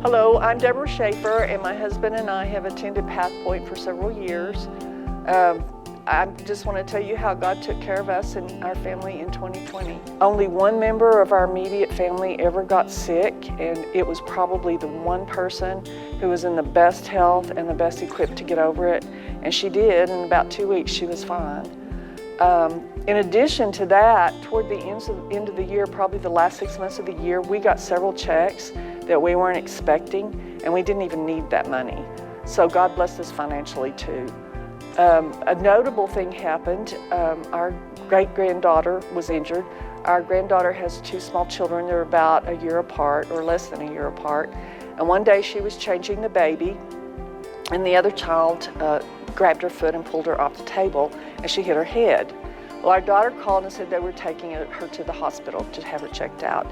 Hello, I'm Deb Shafer, and my husband and I have attended Path Point for several years. I just want to tell you how God took care of us and our family in 2020. Only one member of our immediate family ever got sick, and it was probably the one person who was in the best health and the best equipped to get over it, and she did. In about 2 weeks, she was fine. In addition to that, toward the end of the year, probably the last 6 months of the year, we got several checks that we weren't expecting, and we didn't even need that money. So God blessed us financially too. A notable thing happened. Our great-granddaughter was injured. Our granddaughter has two small children. They're about a year apart, or less than a year apart. And one day she was changing the baby, and the other child grabbed her foot and pulled her off the table, and she hit her head. Well, our daughter called and said they were taking her to the hospital to have her checked out.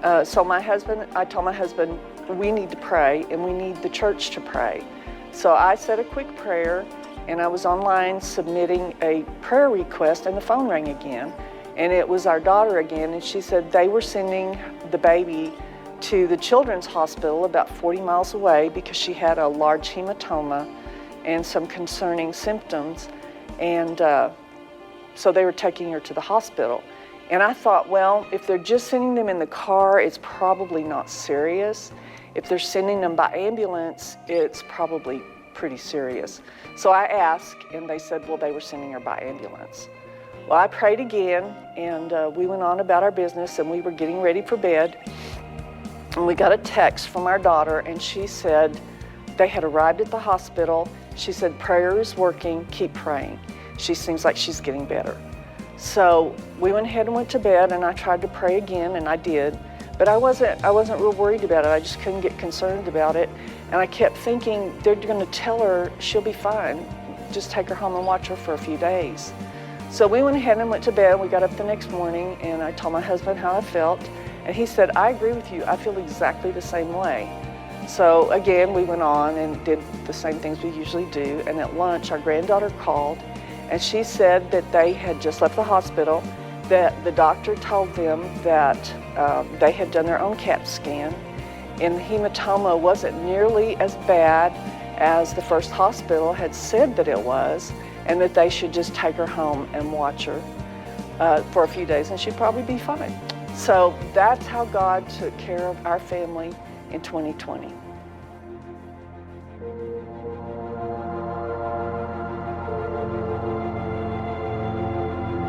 So I told my husband, we need to pray, and we need the church to pray. So I said a quick prayer, and I was online submitting a prayer request, and the phone rang again. And it was our daughter again, and she said they were sending the baby to the children's hospital about 40 miles away because she had a large hematoma and some concerning symptoms. And so they were taking her to the hospital. And I thought, well, if they're just sending them in the car, it's probably not serious. If they're sending them by ambulance, it's probably pretty serious. So I asked, and they said, well, they were sending her by ambulance. Well, I prayed again, and we went on about our business, and we were getting ready for bed. And we got a text from our daughter, and she said they had arrived at the hospital. She said, prayer is working, keep praying. She seems like she's getting better. So we went ahead and went to bed, and I tried to pray again, and I did. But I wasn't real worried about it. I just couldn't get concerned about it. And I kept thinking, they're going to tell her she'll be fine. Just take her home and watch her for a few days. So we went ahead and went to bed. We got up the next morning, and I told my husband how I felt. And he said, I agree with you. I feel exactly the same way. So again, we went on and did the same things we usually do. And at lunch, our granddaughter called, and she said that they had just left the hospital, that the doctor told them that they had done their own CAT scan, and the hematoma wasn't nearly as bad as the first hospital had said that it was, and that they should just take her home and watch her for a few days, and she'd probably be fine. So that's how God took care of our family in 2020.